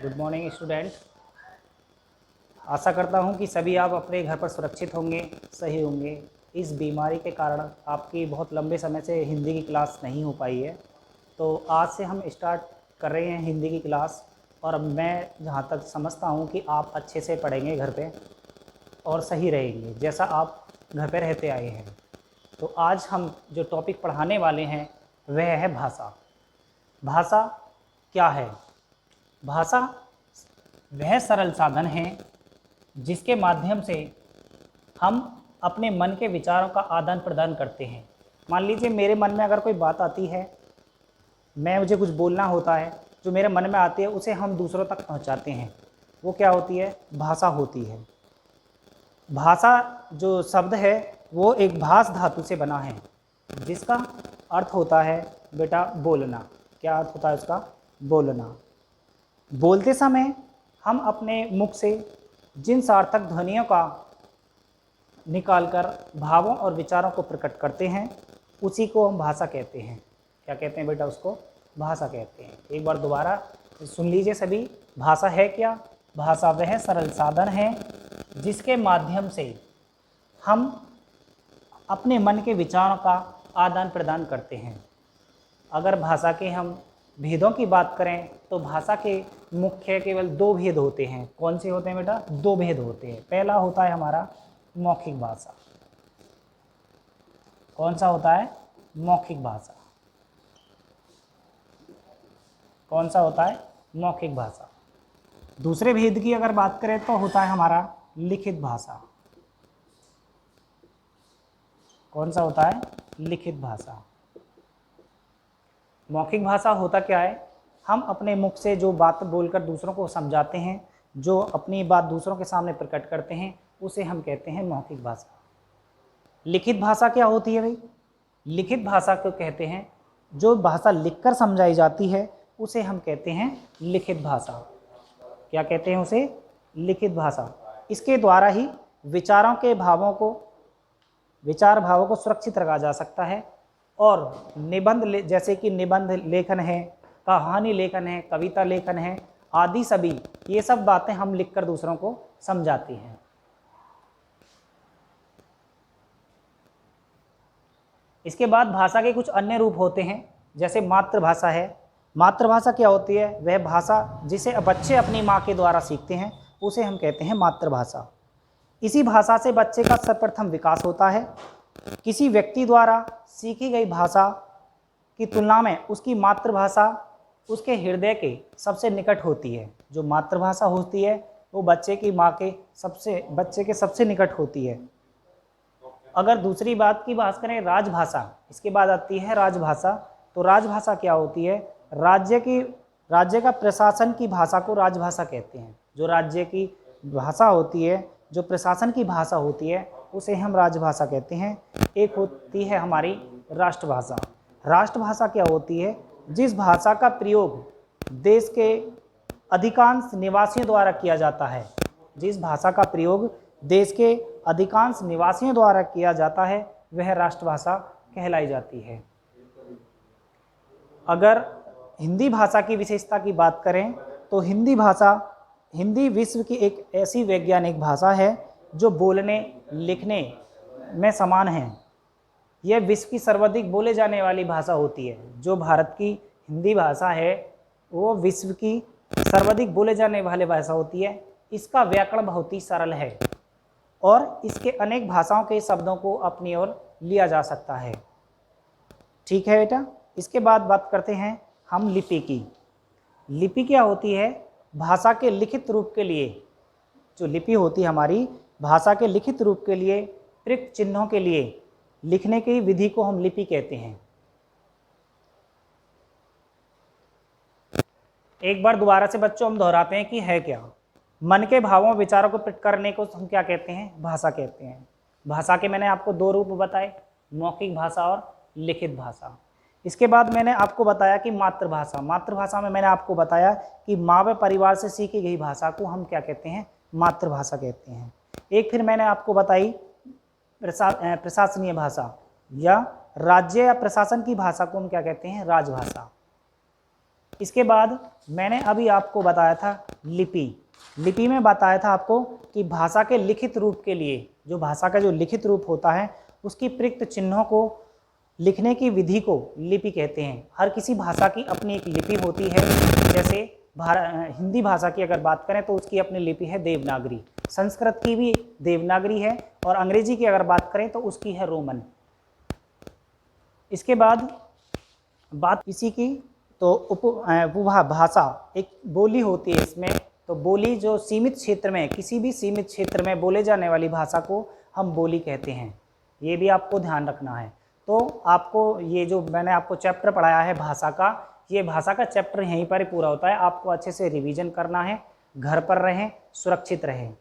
Good morning student. आशा करता हूं कि सभी आप अपने घर पर सुरक्षित होंगे, सही होंगे। इस बीमारी के कारण आपकी बहुत लंबे समय से हिंदी की क्लास नहीं हो पाई है, तो आज से हम स्टार्ट कर रहे हैं हिंदी की क्लास। और अब मैं जहां तक समझता हूं कि आप अच्छे से पढ़ेंगे घर पे और सही रहेंगे जैसा आप घर पे रहते आए हैं। तो आज हम जो टॉपिक पढ़ाने वाले हैं वह है भाषा। भाषा क्या है? भाषा वह सरल साधन है जिसके माध्यम से हम अपने मन के विचारों का आदान प्रदान करते हैं। मान लीजिए मेरे मन में अगर कोई बात आती है, मुझे कुछ बोलना होता है, जो मेरे मन में आती है उसे हम दूसरों तक पहुंचाते हैं, वो क्या होती है? भाषा होती है। भाषा जो शब्द है वो एक भास धातु से बना है, जिसका अर्थ होता है बेटा बोलना। क्या अर्थ होता है उसका? बोलना। बोलते समय हम अपने मुख से जिन सार्थक ध्वनियों का निकालकर भावों और विचारों को प्रकट करते हैं उसी को हम भाषा कहते हैं। क्या कहते हैं बेटा? उसको भाषा कहते हैं। एक बार दोबारा सुन लीजिए सभी। भाषा है क्या? भाषा वह सरल साधन है जिसके माध्यम से हम अपने मन के विचारों का आदान प्रदान करते हैं। अगर भाषा के हम भेदों की बात करें तो भाषा के मुख्य केवल दो भेद होते हैं। कौन से होते हैं बेटा? दो भेद होते हैं। पहला होता है हमारा मौखिक भाषा। कौन सा होता है? मौखिक भाषा। कौन सा होता है? मौखिक भाषा। दूसरे भेद की अगर बात करें तो होता है हमारा लिखित भाषा। कौन सा होता है? लिखित भाषा। मौखिक भाषा होता क्या है? हम अपने मुख से जो बात बोलकर दूसरों को समझाते हैं, जो अपनी बात दूसरों के सामने प्रकट करते हैं, उसे हम कहते हैं मौखिक भाषा। लिखित भाषा क्या होती है भाई? लिखित भाषा को कहते हैं जो भाषा लिखकर समझाई जाती है उसे हम कहते हैं लिखित भाषा। क्या कहते हैं उसे? लिखित भाषा। इसके द्वारा ही विचारों के भावों को सुरक्षित रखा जा सकता है। और निबंध जैसे कि निबंध लेखन है, कहानी लेखन है, कविता लेखन है आदि सभी ये सब बातें हम लिखकर दूसरों को समझाते हैं। इसके बाद भाषा के कुछ अन्य रूप होते हैं, जैसे मातृभाषा है। मातृभाषा क्या होती है? वह भाषा जिसे बच्चे अपनी माँ के द्वारा सीखते हैं उसे हम कहते हैं मातृभाषा। इसी भाषा से बच्चे का सर्वप्रथम विकास होता है। किसी व्यक्ति द्वारा सीखी गई भाषा की तुलना में उसकी मातृभाषा उसके हृदय के सबसे निकट होती है। जो मातृभाषा होती है वो बच्चे के सबसे निकट होती है। अगर दूसरी बात की बात करें राजभाषा, इसके बाद आती है राजभाषा। तो राजभाषा क्या होती है? राज्य का प्रशासन की भाषा को राजभाषा कहते हैं। जो राज्य की भाषा होती है, जो प्रशासन की भाषा होती है, उसे हम राजभाषा कहते हैं। एक होती है हमारी राष्ट्रभाषा। राष्ट्रभाषा क्या होती है? जिस भाषा का प्रयोग देश के अधिकांश निवासियों द्वारा किया जाता है। जिस भाषा का प्रयोग देश के अधिकांश निवासियों द्वारा किया जाता है वह राष्ट्रभाषा कहलाई जाती है। अगर हिंदी भाषा की विशेषता की बात करें तो हिंदी विश्व की एक ऐसी वैज्ञानिक भाषा है जो बोलने लिखने में समान है। यह विश्व की सर्वाधिक बोले जाने वाली भाषा होती है। जो भारत की हिंदी भाषा है वो विश्व की सर्वाधिक बोले जाने वाली भाषा होती है। इसका व्याकरण बहुत ही सरल है और इसके अनेक भाषाओं के शब्दों को अपनी ओर लिया जा सकता है। ठीक है बेटा। इसके बाद बात करते हैं हम लिपि की। लिपि क्या होती है? भाषा के लिखित रूप के लिए, जो लिपि होती है हमारी भाषा के लिखित रूप के लिए, प्रयुक्त चिन्हों के लिए लिखने की विधि को हम लिपि कहते हैं। एक बार दोबारा से बच्चों हम दोहराते हैं कि है क्या। मन के भावों विचारों को प्रकट करने को हम क्या कहते हैं? भाषा कहते हैं। भाषा के मैंने आपको दो रूप बताए, मौखिक भाषा और लिखित भाषा। इसके बाद मैंने आपको बताया कि मातृभाषा में मैंने आपको बताया कि माँ व परिवार से सीखी गई भाषा को हम क्या कहते हैं? मातृभाषा कहते हैं। एक फिर मैंने आपको बताई प्रशासनीय भाषा या राज्य या प्रशासन की भाषा को हम क्या कहते हैं? राजभाषा। इसके बाद मैंने अभी आपको बताया था लिपि। लिपि में बताया था आपको कि भाषा के लिखित रूप के लिए, जो भाषा का जो लिखित रूप होता है उसकी प्रयुक्त चिन्हों को लिखने की विधि को लिपि कहते हैं। हर किसी भाषा की अपनी एक लिपि होती है। जैसे हिंदी भाषा की अगर बात करें तो उसकी अपनी लिपि है देवनागरी, संस्कृत की भी देवनागरी है, और अंग्रेजी की अगर बात करें तो उसकी है रोमन। इसके बाद बात इसी की तो उपभाषा एक बोली होती है इसमें। तो बोली जो सीमित क्षेत्र में, किसी भी सीमित क्षेत्र में बोले जाने वाली भाषा को हम बोली कहते हैं, ये भी आपको ध्यान रखना है। तो आपको ये जो मैंने आपको चैप्टर पढ़ाया है भाषा का, ये भाषा का चैप्टर यहीं पर ही पूरा होता है। आपको अच्छे से रिवीजन करना है, घर पर रहें, सुरक्षित रहें।